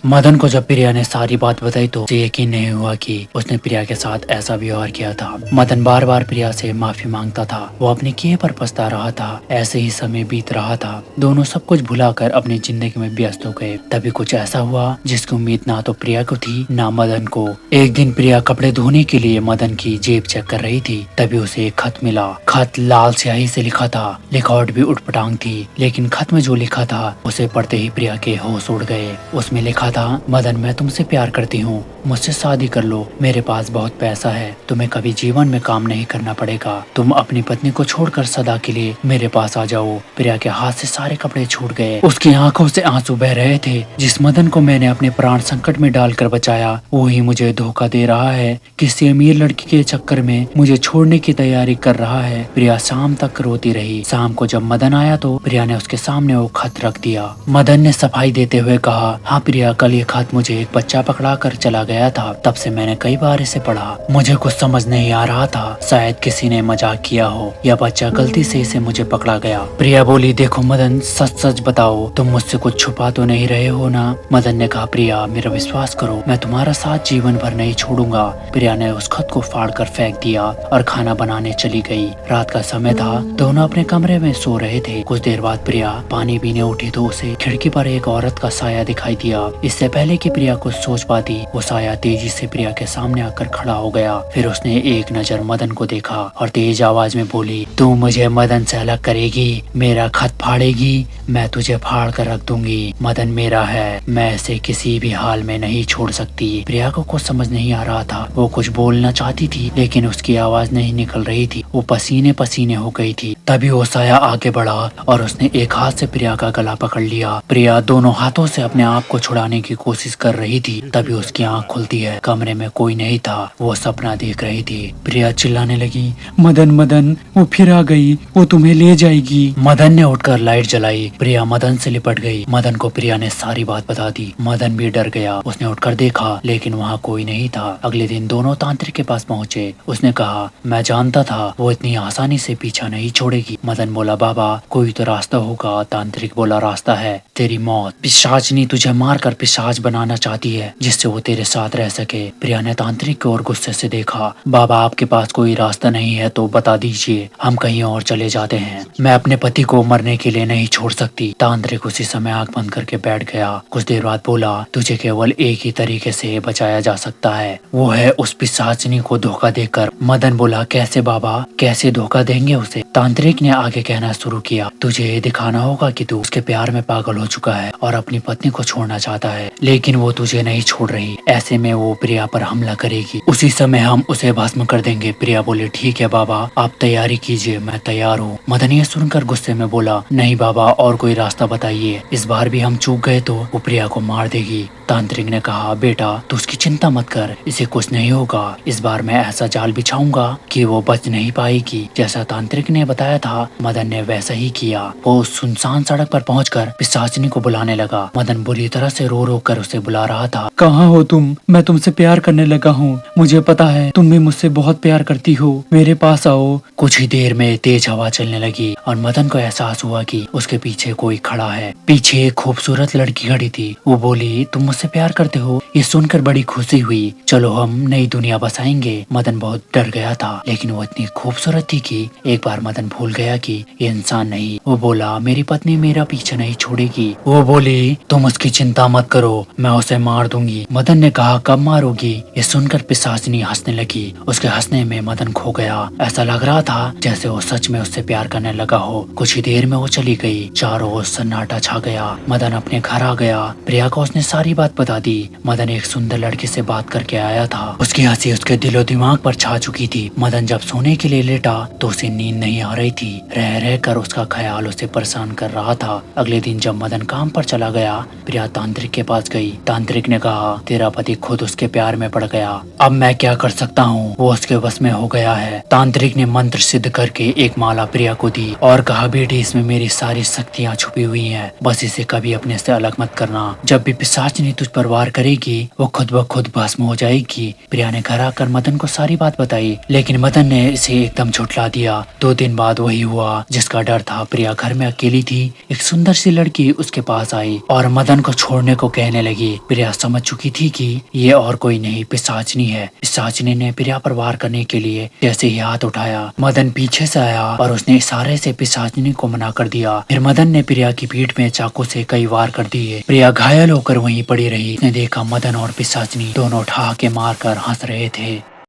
मदन को जब प्रिया ने सारी बात बताई तो उसे यकीन नहीं हुआ कि उसने प्रिया के साथ ऐसा व्यवहार किया था। मदन बार बार प्रिया से माफी मांगता था। वो अपने किए पर पछता रहा था। ऐसे ही समय बीत रहा था। दोनों सब कुछ भुलाकर अपनी जिंदगी में व्यस्त हो गए। तभी कुछ ऐसा हुआ जिसकी उम्मीद ना तो प्रिया को थी ना मदन को। एक दिन प्रिया कपड़े धोने के लिए मदन की जेब चेक कर रही थी। तभी उसे एक खत मिला। खत लाल स्याही से लिखा था। लिखावट भी उटपटांग थी, लेकिन खत में जो लिखा था उसे पढ़ते ही प्रिया के होश उड़ गए। उसमें लिखा था, मदन मैं तुमसे प्यार करती हूँ, मुझसे शादी कर लो। मेरे पास बहुत पैसा है, तुम्हें कभी जीवन में काम नहीं करना पड़ेगा। तुम अपनी पत्नी को छोड़कर सदा के लिए मेरे पास आ जाओ। प्रिया के हाथ से सारे कपड़े छूट गए। उसकी आंखों से आंसू बह रहे थे। जिस मदन को मैंने अपने प्राण संकट में डालकर बचाया, वो ही मुझे धोखा दे रहा है। किसी अमीर लड़की के चक्कर में मुझे छोड़ने की तैयारी कर रहा है। प्रिया शाम तक रोती रही। शाम को जब मदन आया तो प्रिया ने उसके सामने वो खत रख दिया। मदन ने सफाई देते हुए कहा, हाँ प्रिया, कल ये खत मुझे एक बच्चा पकड़ा कर चला गया था। तब से मैंने कई बार इसे पढ़ा। मुझे कुछ समझ नहीं आ रहा था। शायद किसी ने मजाक किया हो या बच्चा गलती से इसे मुझे पकड़ा गया। प्रिया बोली, देखो मदन, सच सच बताओ, तुम मुझसे कुछ छुपा तो नहीं रहे हो ना? मदन ने कहा, प्रिया मेरा विश्वास करो, मैं तुम्हारा साथ जीवन भर नहीं छोड़ूंगा। प्रिया ने उस खत को फाड़ कर फेंक दिया और खाना बनाने चली गई। रात का समय था। दोनों अपने कमरे में सो रहे थे। कुछ देर बाद प्रिया पानी पीने उठी तो उसे खिड़की पर एक औरत का साया दिखाई दिया। इससे पहले कि प्रिया कुछ सोच पाती, वो साया तेजी से प्रिया के सामने आकर खड़ा हो गया। फिर उसने एक नजर मदन को देखा और तेज आवाज में बोली, तू मुझे मदन से अलग करेगी, मेरा खत फाड़ेगी, मैं तुझे फाड़ कर रख दूंगी। मदन मेरा है, मैं इसे किसी भी हाल में नहीं छोड़ सकती। प्रिया को कुछ समझ नहीं आ रहा था। वो कुछ बोलना चाहती थी, लेकिन उसकी आवाज नहीं निकल रही थी। वो पसीने पसीने हो गई थी। तभी वो साया आगे बढ़ा और उसने एक हाथ से प्रिया का गला पकड़ लिया। प्रिया दोनों हाथों से अपने आप को छुड़ाने की कोशिश कर रही थी। तभी उसकी आंख खुलती है। कमरे में कोई नहीं था। वो सपना देख रही थी। प्रिया चिल्लाने लगी, मदन मदन, वो फिर आ गई, वो तुम्हें ले जाएगी। मदन ने उठकर लाइट जलाई। प्रिया मदन से लिपट गई। मदन को प्रिया ने सारी बात बता दी। मदन भी डर गया। उसने उठकर देखा, लेकिन वहाँ कोई नहीं था। अगले दिन दोनों तांत्रिक के पास पहुँचे। उसने कहा, मैं जानता था वो इतनी आसानी से पीछा नहीं छोड़ेगी। मदन बोला, बाबा कोई तो रास्ता होगा। तांत्रिक बोला, रास्ता है, तेरी मौत। पिशाचनी तुझे मारकर पिशाच बनाना चाहती है, जिससे वो तेरे साथ रह सके। प्रिया ने तांत्रिक को और गुस्से से देखा। बाबा आपके पास कोई रास्ता नहीं है तो बता दीजिए, हम कहीं और चले जाते हैं। मैं अपने पति को मरने के लिए नहीं छोड़ सकती। तांत्रिक उसी समय आंख बंद करके बैठ गया। कुछ देर बाद बोला, तुझे केवल एक ही तरीके से बचाया जा सकता है, वो है उस पिशाचनी को धोखा देकर। मदन बोला, कैसे बाबा, कैसे धोखा देंगे उसे? तांत्रिक ने आगे कहना शुरू किया, तुझे ये दिखाना होगा कि तू उसके प्यार में पागल हो चुका है और अपनी पत्नी को छोड़ना चाहता है, लेकिन वो तुझे नहीं छोड़ रही। ऐसे में वो प्रिया पर हमला करेगी। उसी समय हम उसे भस्म कर देंगे। प्रिया बोली, ठीक है बाबा, आप तैयारी कीजिए, मैं तैयार हूँ। मदन ये सुनकर गुस्से में बोला, नहीं बाबा, और कोई रास्ता बताइए। इस बार भी हम चूक गए तो वो प्रिया को मार देगी। तांत्रिक ने कहा, बेटा तू उसकी चिंता मत कर, इसे कुछ नहीं होगा। इस बार मैं ऐसा जाल बिछाऊंगा कि वो बच नहीं पाएगी। जैसा तांत्रिक ने बताया था, मदन ने वैसा ही किया। वो सुनसान सड़क पर पहुंचकर पिशाचनी को बुलाने लगा। मदन बुरी तरह से रो रो कर उसे बुला रहा था। कहाँ हो तुम? मैं तुमसे प्यार करने लगा हूँ। मुझे पता है तुम भी मुझसे बहुत प्यार करती हो। मेरे पास आओ। कुछ ही देर में तेज हवा चलने लगी और मदन को एहसास हुआ कि उसके पीछे कोई खड़ा है। पीछे एक खूबसूरत लड़की खड़ी थी। वो बोली, तुम मुझसे प्यार करते हो? ये सुनकर बड़ी खुशी हुई। चलो हम नई दुनिया बसाएंगे। मदन बहुत डर गया था, लेकिन वो इतनी खूबसूरत थी कि एक बार मदन भूल गया कि ये इंसान नहीं। वो बोला, मेरी पत्नी मेरा पीछे नहीं छोड़ेगी। वो बोली, तुम उसकी चिंता मत करो, मैं उसे मार दूंगी। मदन ने कहा, कब मारोगी? ये सुनकर पिशाचनी हंसने लगी। उसके हंसने में मदन खो गया। ऐसा लग रहा था जैसे वो सच में उससे प्यार करने लगा हो। कुछ ही देर में वो चली गई। चारों ओर सन्नाटा छा गया। मदन अपने घर आ गया। प्रिया को उसने सारी बात बता दी। मदन एक सुंदर लड़की से बात करके आया था। उसकी हंसी उसके दिलो दिमाग पर छा चुकी थी। मदन जब सोने के लिए लेटा तो उसे नींद नहीं आ रही थी। रह रह कर उसका ख्याल उसे परेशान कर रहा था। अगले दिन जब मदन काम पर चला गया, प्रिया तांत्रिक के पास गई। तांत्रिक ने कहा, तेरा पति खुद उसके प्यार में पड़ गया, अब मैं क्या कर सकता हूँ? वो उसके वश में हो गया है। तांत्रिक ने मंत्र सिद्ध करके एक माला प्रिया को दी और कहा, बेटी इसमें मेरी सारी शक्तियाँ छुपी हुई हैं, बस इसे कभी अपने से अलग मत करना। जब भी पिशाचनी तुझ पर वार करेगी वो खुद ब खुद भस्म हो जाएगी। प्रिया ने घर आकर मदन को सारी बात बताई, लेकिन मदन ने इसे एकदम झुठला दिया। 2 दिन बाद वही हुआ जिसका डर था। प्रिया घर में अकेली थी। एक सुंदर सी लड़की उसके पास आई और मदन को छोड़ने को कहने लगी। प्रिया समझ चुकी थी कि ये और कोई नहीं, पिशाचनी है। पिशाचनी ने प्रिया पर वार करने के लिए जैसे ही हाथ उठाया, मदन पीछे से आया और उसने इशारे से पिशाचनी को मना कर दिया। फिर मदन ने प्रिया की पीठ में चाकू से कई वार कर दिए। प्रिया घायल होकर वहीं पड़ी रही। उसने देखा मदन और पिशाचनी दोनों ठहाके मारकर हंस रहे थे।